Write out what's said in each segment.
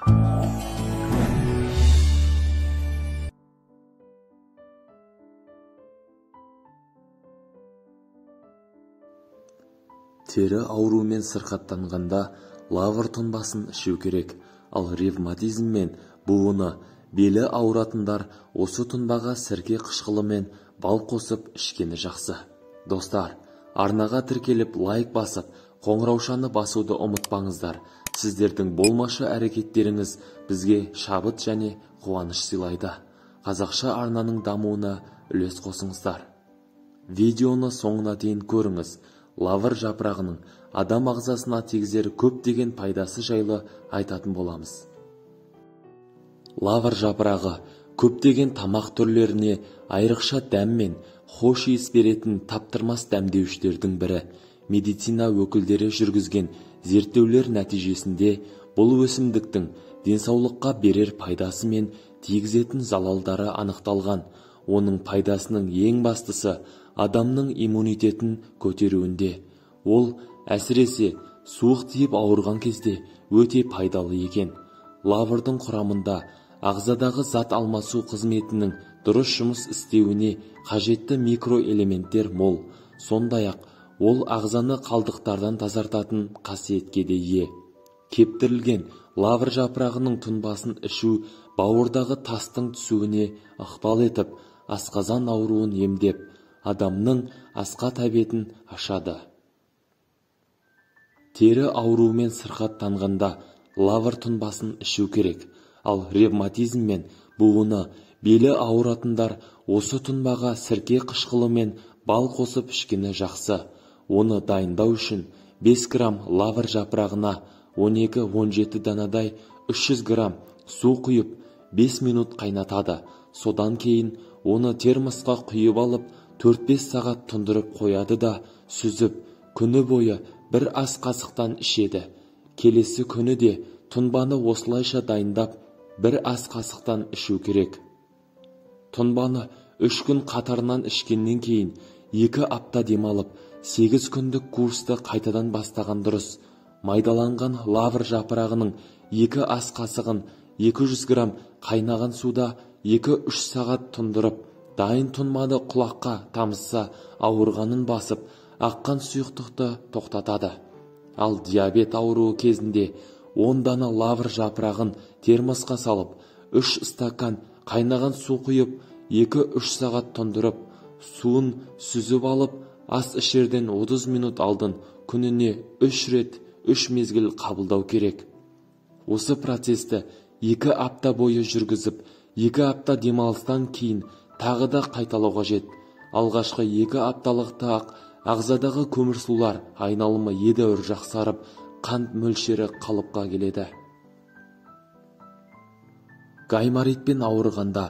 Тері ауруымен сырқаттанғанда лавр тұнбасын ішу керек, ал ревматизм мен буыны, белі ауыратындар осы тұнбаға сірке қышқылы мен бал қосып ішкені жақсы. Достар, арнаға тіркеліп лайк басып, қоңыраушаны басуды ұмытпаңыздар. Сіздердің болмашы әрекеттеріңіз бізге шабыт және қуаныш сыйлайды. Қазақша арнаның дамуына үлес қосыңыздар. Видеоны соңына дейін көріңіз. Лавр жапырағының адам ағзасына тигізер көптеген пайдасы жайлы айтатын боламыз. Лавр жапырағы көптеген тамақ түрлеріне айрықша дәм мен хош иіс беретін таптырмас дәмдеуіштердің бірі. Медицина өкілдері жүргізген зерттеулер нәтижесінде бұл өсімдіктің денсаулыққа берер пайдасы мен тигізетін залалдары анықталған. Оның пайдасының ең бастысы адамның иммунитетін көтеруінде. Ол әсіресе суық тиіп ауырған кезде өте пайдалы екен. Лаврдың құрамында ағзадағы зат алмасу қызметінің дұрыс жұмыс істеуіне қажетті микроэлементтер мол. Сондай-ақ ол ағзаны қалдықтардан тазартатын қасиетке де ие. Кептірілген лавр жапырағының тұнбасын ішу бауырдағы тастың түсуіне ықпал етіп, асқазан ауруын емдеп, адамның асқа тәбетін ашады. Тері ауруымен сырқаттанғанда лавр тұнбасын ішу керек, ал ревматизм мен буыны, белі ауыратындар осы тұнбаға сірке қышқылы мен бал қосып ішкені жақсы. Оны дайындау үшін 5 грамм лавр жапырағына 12-17 данадай 300 грамм су құйып 5 минут қайнатады. Содан кейін оны термосқа құйып алып 4-5 сағат тұндырып қояды да сүзіп, күні бойы бір ас қасықтан ішеді. Келесі күні де тұнбаны осылайша дайындап, бір ас қасықтан ішу керек. Тұнбаны 3 күн қатарынан ішкеннен кейін 2 апта демалып, 8 күндік курсты қайтадан бастаған дұрыс. Майдаланған лавр жапырағының 2 ас қасығын 200 грамм қайнаған суда 2-3 сағат тұндырып, дайын тұнбаны құлаққа тамызса ауырғанын басып, аққан сұйықтықты тоқтатады. Ал диабет ауруы кезінде 10 дана лавр жапырағын термосқа салып, 3 стакан қайнаған су құйып, 2-3 сағат тұндырып, суын сүзіп алып, ас ішерден 30 минут алдын күніне 3 рет 3 мезгіл қабылдау керек. Осы процесті 2 апта бойы жүргізіп, 2 апта демалыстан кейін тағы да қайталау қажет. Алғашқы 2 апталықта-ақ ағзадағы көмірсулар айналымы едәуір жақсарып, қант мөлшері қалыпқа келеді. Гайморитпен ауырғанда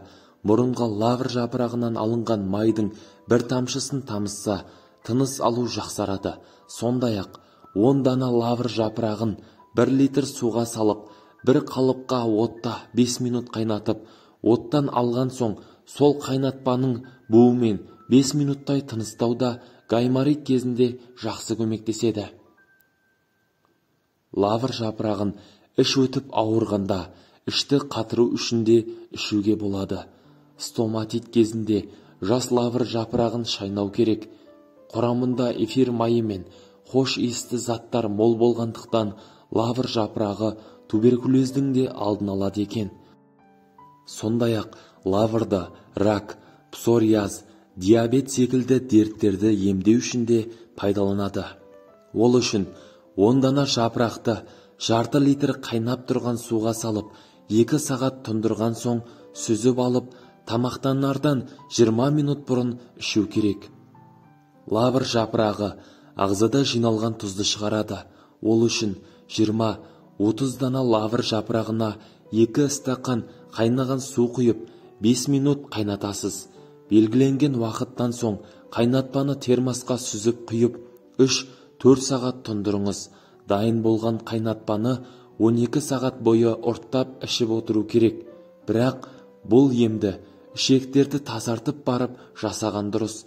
мұрынға лавр жапырағынан алынған майдың бір тамшысын тамызса, тыныс алу жақсарады. Сондай-ақ 10 дана лавр жапырағын 1 литр суға салып, бір қалыпқа отта 5 минут қайнатып, оттан алған соң сол қайнатпаның буымен 5 минуттай тыныстауда гайморит кезінде жақсы көмектеседі. Лавр жапырағын іш өтіп ауырғанда ішті қатыру үшін де ішуге болады. Стоматит кезінде жас лавр жапырағын шайнау керек. Құрамында эфир майы мен хош иісті заттар мол болғандықтан лавр жапырағы туберкулездің де алдын алады екен. Сондай-ақ лаврды рак, псориаз, диабет секілді дерттерді емдеу үшін де пайдаланады. Ол үшін 10 дана жапырақты жарты литр қайнап тұрған суға салып, 2 сағат тұндырған соң сүзіп алып, тамақтанардан 20 минут бұрын ішу керек. Лавр жапырағы ағзада жиналған тұзды шығарады. Ол үшін 20-30 дана лавр жапырағына 2 стакан қайнаған су құйып, 5 минут қайнатасыз. Белгіленген уақыттан соң қайнатпаны термосқа сүзіп құйып, 3-4 сағат тұндырыңыз. Дайын болған қайнатпаны 12 сағат бойы ұрттап ішіп отыру керек. Бірақ бұл емді ішектерді тазартып барып жасаған дұрыс.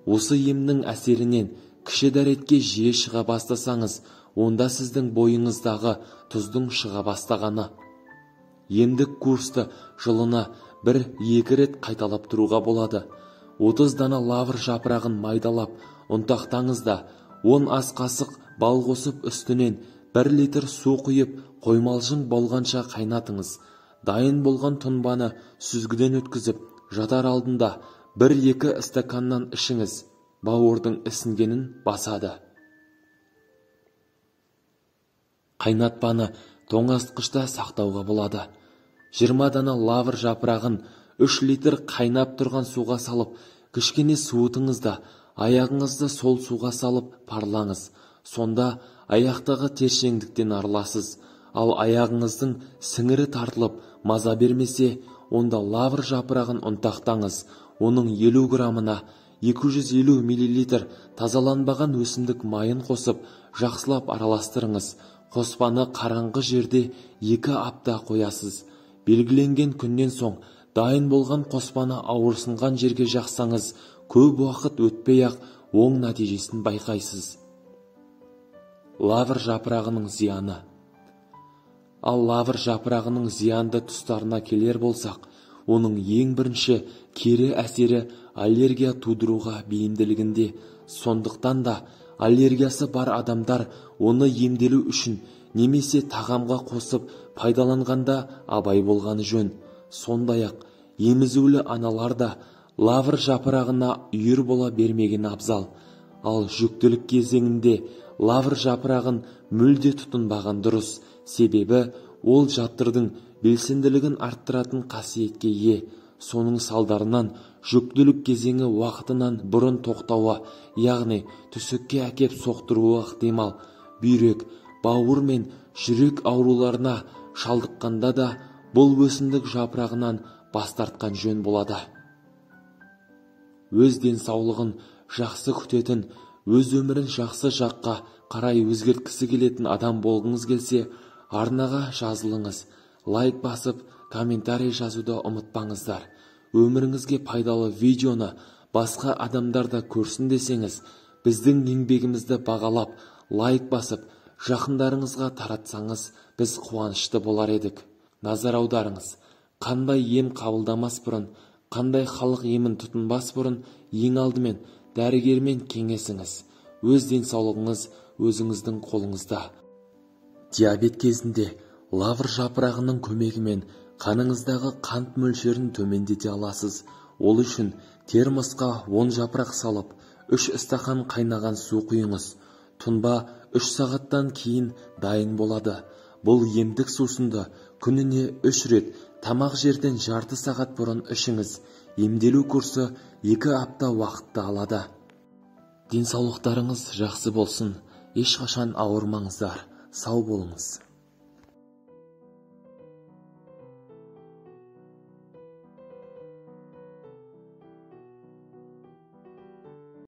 Осы емнің әсерінен кіші дәретке жиі шыға бастасаңыз, онда сіздің бойыңыздағы тұздың шыға бастағаны. емдік курсты жылына 1-2 рет қайталап тұруға болады. 30 дана лавр жапырағын майдалап ұнтақтаңыз да 10 ас қасық бал қосып үстінен 1 литр су құйып қоймалжың болғанша қайнатыңыз. Дайын болған тұнбаны сүзгіден өткізіп жатар алдында 1-2 стаканнан ішіңіз. Бауырдың ісінгенін басады. Қайнатпаны тоңазытқышта сақтауға болады. 20 дана лавр жапырағын 3 литр қайнап тұрған суға салып, кішкене суытыңыз да аяғыңызды сол суға салып парлаңыз. Сонда аяқтағы тершеңдіктен арыласыз. Ал аяғыңыздың сіңірі тартылып маза бермесе, онда лавр жапырағын ұнтақтаңыз. Оның 50 грамына 250 мл тазаланбаған өсімдік майын қосып, жақсылап араластырыңыз. Қоспаны қараңғы жерде 2 апта қоясыз. Белгіленген күннен соң дайын болған қоспаны ауырсынған жерге жақсаңыз, көп уақыт өтпей-ақ оң нәтижесін байқайсыз. Лавр жапырағының зияны. Ал лавр жапырағының зиянды тұстарына келер болсақ, оның ең бірінші кері әсері аллергия тудыруға бейімділігінде. Сондықтан да аллергиясы бар адамдар оны емделу үшін немесе тағамға қосып пайдаланғанда абай болғаны жөн. Сондай-ақ емізулі аналар да лавр жапырағына үйір бола бермеген абзал. Ал жүктілік кезеңінде лавр жапырағын мүлде тұтынбаған дұрыс. Себебі ол жаттырдың белсенділігін арттыратын қасиетке ие. Соның салдарынан жүктілік кезеңі уақытынан бұрын тоқтауы, яғни түсікке әкеп соқтыруы ықтимал. Бүйрек, бауыр мен жүрек ауруларына шалдыққанда да бұл өсімдік жапырағынан бас тартқан жөн болады. Өз денсаулығын жақсы күтетін, өз өмірін жақсы жаққа қарай өзгерткісі келетін адам болғыңыз келсе, арнаға жазылыңыз. Лайк басып, комментарий жазуды ұмытпаңыздар. Өміріңізге пайдалы видеоны басқа адамдарда көрсін десеңіз, біздің еңбегімізді бағалап, лайк басып, жақындарыңызға таратсаңыз, біз қуанышты болар едік. Назар аударыңыз, қандай ем қабылдамас бұрын, қандай халық емін тұтынбас бұрын, ең алдымен дәрігермен кеңесіңіз. Өз денсаулығыңыз өзіңіздің қолыңызда. Диабет кезінде лавр жапырағының көмегімен қаныңыздағы қант мөлшерін төмендете аласыз. Ол үшін термосқа 10 жапырақ салып, 3 стақан қайнаған су құйыңыз. Тұнба 3 сағаттан кейін дайын болады. Бұл емдік сусынды күніне 3 рет тамақ жерден жарты сағат бұрын ішіңіз. Емделу курсы 2 апта уақытты алады. Денсаулықтарыңыз жақсы болсын. Ешқашан ауырмаңыздар. Сау болыңыз.